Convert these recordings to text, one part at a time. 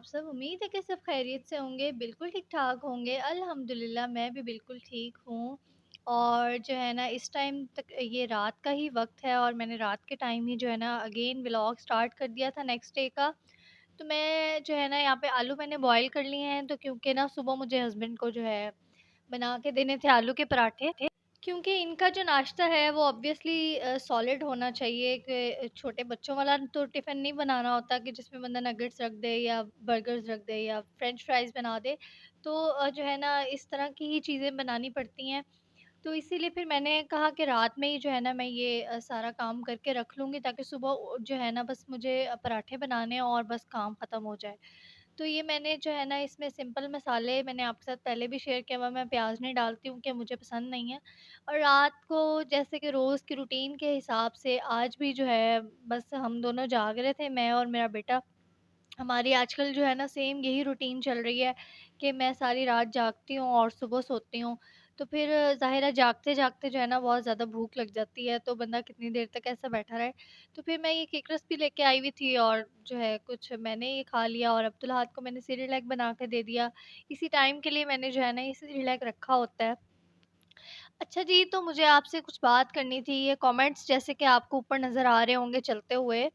सब? उम्मीद है कि सब खैरियत से होंगे, बिल्कुल ठीक-ठाक होंगे। अल्हम्दुलिल्लाह मैं भी बिल्कुल ठीक हूँ। और जो है ना इस टाइम तक ये रात का ही वक़्त है और मैंने रात के टाइम ही जो है ना अगेन व्लॉग स्टार्ट कर दिया था नेक्स्ट डे का। तो मैं जो है ना यहाँ पे आलू मैंने बॉयल कर लिए हैं, तो क्योंकि ना सुबह मुझे हस्बैंड को जो है बना के देने थे आलू के पराठे। क्योंकि इनका जो नाश्ता है वो ऑब्वियसली सॉलिड होना चाहिए कि छोटे बच्चों वाला तो टिफ़िन नहीं बनाना होता कि जिसमें बंदा नगेट्स रख दे या बर्गर्स रख दे या फ्रेंच फ्राइज़ बना दे। तो जो है ना इस तरह की ही चीज़ें बनानी पड़ती हैं। तो इसीलिए फिर मैंने कहा कि रात में ही जो है ना मैं ये सारा काम करके रख लूँगी ताकि सुबह जो है ना बस मुझे पराठे बनाने हैं और बस काम ख़त्म हो जाए। तो ये मैंने जो है ना इसमें सिंपल मसाले मैंने आपके साथ पहले भी शेयर किया हुआ, मैं प्याज़ नहीं डालती हूँ कि मुझे पसंद नहीं है। और रात को जैसे कि रोज़ की रूटीन के हिसाब से आज भी जो है बस हम दोनों जाग रहे थे, मैं और मेरा बेटा। हमारी आजकल जो है ना सेम यही रूटीन चल रही है कि मैं सारी रात जागती हूँ और सुबह सोती हूँ। तो फिर ज़ाहिर है जागते-जागते जो है ना बहुत ज़्यादा भूख लग जाती है, तो बंदा कितनी देर तक ऐसा बैठा रहे। तो फिर मैं ये केक रेसिपी लेके आई हुई थी और जो है कुछ मैंने ये खा लिया और अब्दुल्लाहद को मैंने सेरेलैक बना के दे दिया। इसी टाइम के लिए मैंने जो है ना ये सेरेलैक रखा होता है। अच्छा जी, तो मुझे आपसे कुछ बात करनी थी, ये कमेंट्स जैसे कि आपको ऊपर नज़र आ रहे होंगे चलते हुए,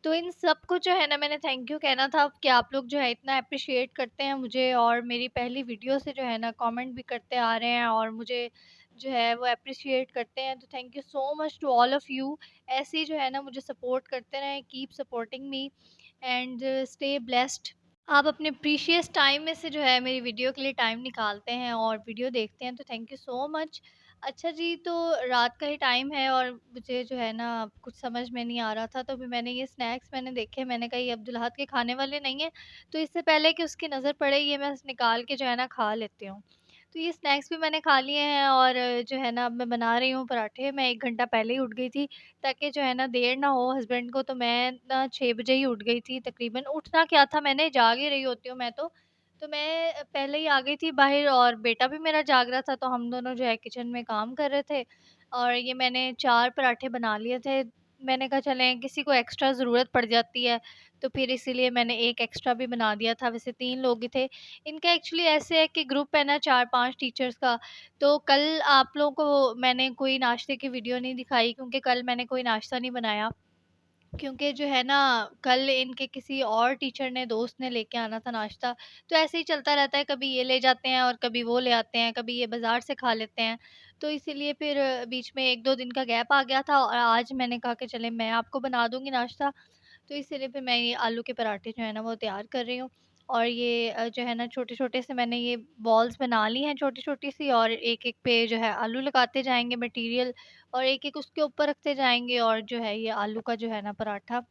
तो इन सबको जो है ना मैंने थैंक यू कहना था कि आप लोग जो है इतना एप्रिशिएट करते हैं मुझे और मेरी पहली वीडियो से जो है ना कमेंट भी करते आ रहे हैं और मुझे जो है वो एप्रिशिएट करते हैं, तो thank you so much to all of you. ऐसे ही जो है ना मुझे सपोर्ट करते रहें, keep supporting me and stay blessed. आप अपने प्रीशियस टाइम में से जो है मेरी वीडियो के लिए टाइम निकालते हैं और वीडियो देखते हैं, तो थैंक यू सो मच। अच्छा जी, तो रात का ही टाइम है और मुझे जो है ना कुछ समझ में नहीं आ रहा था, तो फिर मैंने ये स्नैक्स मैंने देखे, मैंने कहा ये अब्दुल्लाहद के खाने वाले नहीं हैं, तो इससे पहले कि उसकी नज़र पड़े ये मैं निकाल के जो है ना खा लेती हूँ। तो ये स्नैक्स भी मैंने खा लिए हैं और जो है ना अब मैं बना रही हूँ पराठे। मैं 1 घंटा पहले ही उठ गई थी ताकि जो है ना देर ना हो हस्बैंड को, तो मैं ना 6 बजे ही उठ गई थी तकरीबन। उठना क्या था, मैंने जाग ही रही होती हूँ मैं तो। तो मैं पहले ही आ गई थी बाहर और बेटा भी मेरा जाग रहा था, तो हम दोनों जो है किचन में काम कर रहे थे और ये मैंने 4 पराठे बना लिए थे। मैंने कहा चलें किसी को एक्स्ट्रा ज़रूरत पड़ जाती है, तो फिर इसीलिए मैंने 1 एक्स्ट्रा भी बना दिया था, वैसे 3 लोग ही थे। इनका एक्चुअली ऐसे है कि ग्रुप है ना 4-5 टीचर्स का, तो कल आप लोगों को मैंने कोई नाश्ते की वीडियो नहीं दिखाई क्योंकि कल मैंने कोई नाश्ता नहीं बनाया। क्योंकि जो है ना कल इनके किसी और टीचर ने दोस्त ने लेके आना था नाश्ता, तो ऐसे ही चलता रहता है, कभी ये ले जाते हैं और कभी वो ले आते हैं, कभी ये बाज़ार से खा लेते हैं। तो इसीलिए फिर बीच में 1-2 दिन का गैप आ गया था और आज मैंने कहा कि चलें मैं आपको बना दूँगी नाश्ता। तो इसीलिए फिर मैं ये आलू के पराठे जो है ना वो तैयार कर रही हूँ और ये जो है ना छोटे-छोटे से मैंने ये बॉल्स बना ली हैं छोटी-छोटी सी और एक-एक पे जो है आलू लगाते जाएँगे मटीरियल और एक-एक उसके ऊपर रखते जाएँगे और जो है ये आलू का जो है ना पराठा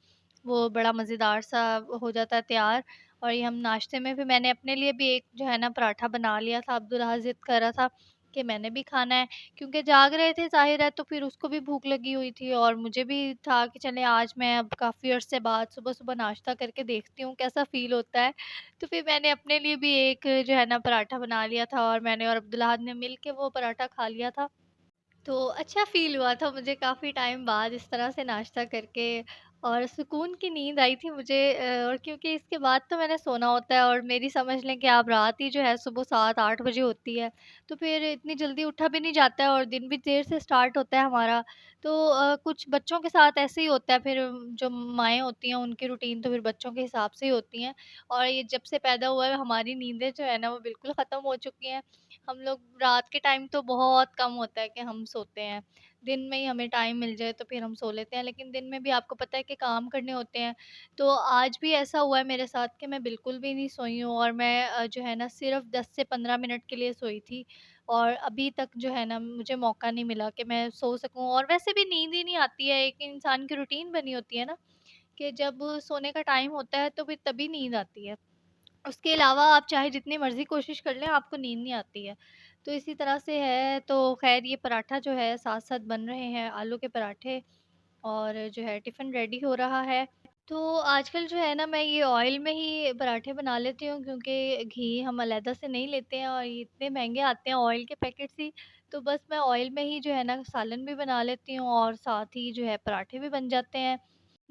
वो बड़ा मज़ेदार सा हो जाता है तैयार। और ये हम नाश्ते में भी मैंने अपने लिए भी एक जो है ना पराठा बना लिया था, अब्दुल्लाह ज़िद कर रहा था कि मैंने भी खाना है क्योंकि जाग रहे थे ज़ाहिर है, तो फिर उसको भी भूख लगी हुई थी और मुझे भी था कि चलें आज मैं अब काफ़ी अरसे बाद सुबह-सुबह नाश्ता करके देखती हूँ कैसा फ़ील होता है। तो फिर मैंने अपने लिए भी एक जो है ना पराठा बना लिया था और मैंने और अब्दुल्लाह ने मिल के वो पराठा खा लिया था। तो अच्छा फ़ील हुआ था मुझे काफ़ी टाइम बाद इस तरह से नाश्ता करके और सुकून की नींद आई थी मुझे और क्योंकि इसके बाद तो मैंने सोना होता है और मेरी समझ लें कि आप रात ही जो है सुबह 7-8 बजे होती है, तो फिर इतनी जल्दी उठा भी नहीं जाता है और दिन भी देर से स्टार्ट होता है हमारा। तो कुछ बच्चों के साथ ऐसे ही होता है, फिर जो माएँ होती हैं उनकी रूटीन तो फिर बच्चों के हिसाब से ही होती हैं और ये जब से पैदा हुआ है हमारी नींदें जो है ना वो बिल्कुल ख़त्म हो चुकी हैं। हम लोग रात के टाइम तो बहुत कम होता है कि हम सोते हैं। दिन में ही हमें टाइम मिल जाए तो फिर हम सो लेते हैं, लेकिन दिन में भी आपको पता है कि काम करने होते हैं। तो आज भी ऐसा हुआ है मेरे साथ कि मैं बिल्कुल भी नहीं सोई हूँ और मैं जो है ना सिर्फ़ 10 से 15 मिनट के लिए सोई थी और अभी तक जो है ना मुझे मौका नहीं मिला कि मैं सो सकूँ और वैसे भी नींद ही नहीं आती है। एक इंसान की रूटीन बनी होती है ना कि जब सोने का टाइम होता है तो फिर तभी नींद आती है। उसके अलावा आप चाहे जितनी मर्ज़ी कोशिश कर लें, आपको नींद नहीं आती है। तो इसी तरह से है, तो ख़ैर ये पराठा जो है साथ-साथ बन रहे हैं आलू के पराठे और जो है टिफ़िन रेडी हो रहा है। तो आजकल जो है ना मैं ये ऑयल में ही पराठे बना लेती हूँ क्योंकि घी हम अलग से नहीं लेते हैं और ये इतने महँगे आते हैं ऑयल के पैकेट्स ही, तो बस मैं ऑयल में ही जो है ना सालन भी बना लेती हूँ और साथ ही जो है पराठे भी बन जाते हैं।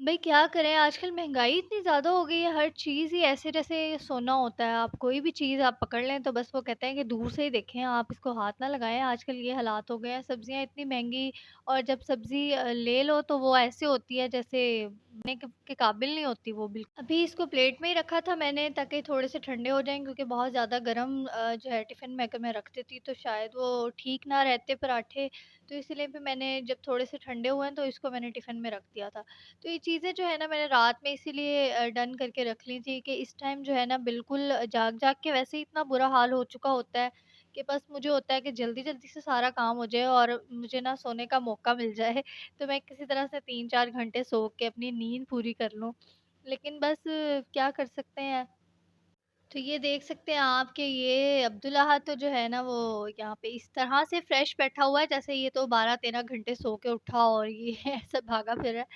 भई क्या करें, आजकल महँगाई इतनी ज़्यादा हो गई है, हर चीज़ ही ऐसे जैसे सोना होता है। आप कोई भी चीज़ आप पकड़ लें तो बस वो कहते हैं कि दूर से ही देखें, आप इसको हाथ ना लगाएँ। आजकल ये हालात हो गए हैं, सब्ज़ियाँ इतनी महँगी, और जब सब्ज़ी ले लो तो वो ऐसे होती है जैसे खाने के काबिल नहीं होती वो अभी इसको प्लेट में ही रखा था मैंने ताकि थोड़े से ठंडे हो जाएँ, क्योंकि बहुत ज़्यादा गरम जो है टिफ़िन में अगर मैं रख देती तो शायद वो ठीक ना रहते पराठे। तो इसीलिए फिर मैंने जब थोड़े से ठंडे हुए हैं तो इसको मैंने टिफ़िन में रख दिया था। तो ये चीज़ें जो है ना मैंने रात में इसीलिए डन करके रख ली थी कि इस टाइम जो है ना बिल्कुल जाग-जाग के वैसे ही इतना बुरा हाल हो चुका होता है कि बस मुझे होता है कि जल्दी-जल्दी से सारा काम हो जाए और मुझे ना सोने का मौका मिल जाए। तो मैं किसी तरह से 3-4 घंटे सो के अपनी नींद पूरी कर लूँ। लेकिन बस क्या कर सकते हैं। तो ये देख सकते हैं आप कि ये अब्दुल्लाह तो जो है ना वो यहाँ पे इस तरह से फ्रेश बैठा हुआ है जैसे ये तो 12-13 घंटे सो के उठा और ये ऐसा भागा फिर रहा है।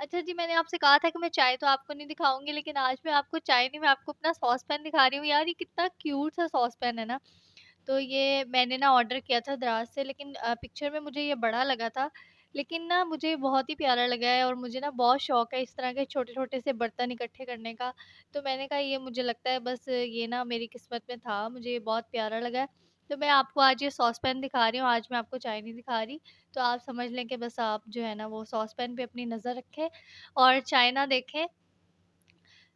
अच्छा जी, मैंने आपसे कहा था कि मैं चाय तो आपको नहीं दिखाऊँगी, लेकिन आज मैं आपको चाय नहीं, मैं आपको अपना सॉस पैन दिखा रही हूँ। यार ये कितना क्यूट सा सॉस पैन है ना। तो ये मैंने ना ऑर्डर किया था दराज़ से, लेकिन पिक्चर में मुझे ये बड़ा लगा था। लेकिन ना मुझे बहुत ही प्यारा लगा है और मुझे ना बहुत शौक है इस तरह के छोटे-छोटे से बर्तन इकट्ठे करने का। तो मैंने कहा ये मुझे लगता है बस ये ना मेरी किस्मत में था, मुझे ये बहुत प्यारा लगा है। तो मैं आपको आज ये सॉस पैन दिखा रही हूँ, आज मैं आपको चाय नहीं दिखा रही। तो आप समझ लें कि बस आप जो है ना वो सॉस पैन पे अपनी नज़र रखें और चाय ना देखें।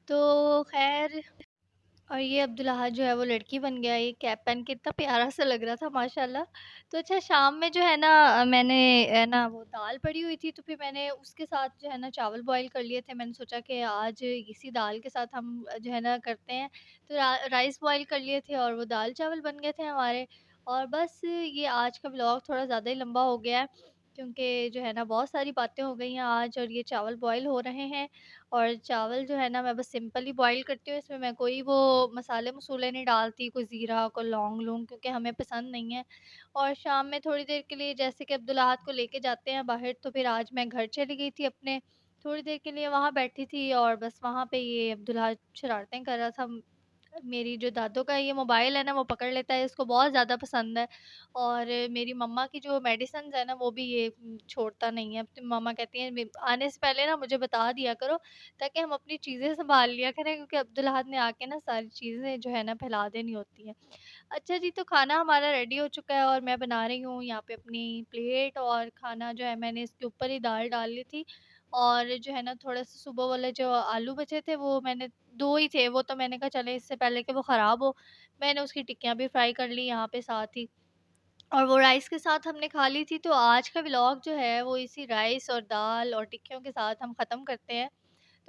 तो ख़ैर, और ये अब्दुल्लाह जो है वो लड़की बन गया, ये कैप पहन के इतना प्यारा सा लग रहा था माशाल्लाह। तो अच्छा, शाम में जो है ना मैंने है ना वो दाल पड़ी हुई थी, तो फिर मैंने उसके साथ जो है ना चावल बॉयल कर लिए थे। मैंने सोचा कि आज इसी दाल के साथ हम जो है ना करते हैं। तो राइस बॉयल कर लिए थे और वो दाल चावल बन गए थे हमारे। और बस ये आज का व्लॉग थोड़ा ज़्यादा ही लंबा हो गया है, क्योंकि जो है ना बहुत सारी बातें हो गई हैं आज, और ये चावल बॉयल हो रहे हैं। और चावल जो है ना मैं बस सिंपल ही बॉयल करती हूँ, इसमें मैं कोई वो मसाले-मसूले नहीं डालती, कोई ज़ीरा, कोई लौंग-लूंग, क्योंकि हमें पसंद नहीं है। और शाम में थोड़ी देर के लिए जैसे कि अब्दुल्लाहत को लेके जाते हैं बाहर, तो फिर आज मैं घर चली गई थी अपने, थोड़ी देर के लिए वहाँ बैठी थी और बस वहाँ पे ये अब्दुल्लाह शरारतें कर रहा था। मेरी जो दादू का ये मोबाइल है ना वो पकड़ लेता है, इसको बहुत ज़्यादा पसंद है। और मेरी मम्मा की जो मेडिसिन्स है ना वो भी ये छोड़ता नहीं है। तो मम्मा कहती हैं आने से पहले ना मुझे बता दिया करो, ताकि हम अपनी चीज़ें सँभाल लिया करें, क्योंकि अब्दुल अहद ने आके ना सारी चीज़ें जो है ना फैला देनी होती हैं। अच्छा जी, तो खाना हमारा रेडी हो चुका है और मैं बना रही हूँ यहाँ पे अपनी प्लेट, और खाना जो है मैंने इसके ऊपर ही दाल डाल ली थी। और जो है ना थोड़ा-सा सुबह वाले जो आलू बचे थे वो मैंने 2 ही थे, वो तो मैंने कहा चले इससे पहले कि वो ख़राब हो, मैंने उसकी टिक्कियाँ भी फ्राई कर ली यहाँ पे साथ ही। और वो राइस के साथ हमने खा ली थी, तो आज का व्लॉग जो है वो इसी राइस और दाल और टिक्कियों के साथ हम ख़त्म करते हैं।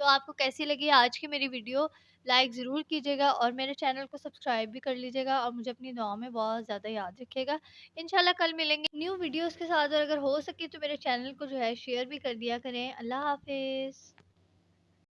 तो आपको कैसी लगी आज की मेरी वीडियो? लाइक ज़रूर कीजिएगा और मेरे चैनल को सब्सक्राइब भी कर लीजिएगा, और मुझे अपनी दुआओं में बहुत ज़्यादा याद रखिएगा। इंशाल्लाह कल मिलेंगे न्यू वीडियोज़ के साथ, और अगर हो सके तो मेरे चैनल को जो है शेयर भी कर दिया करें। अल्लाह हाफ़िज़।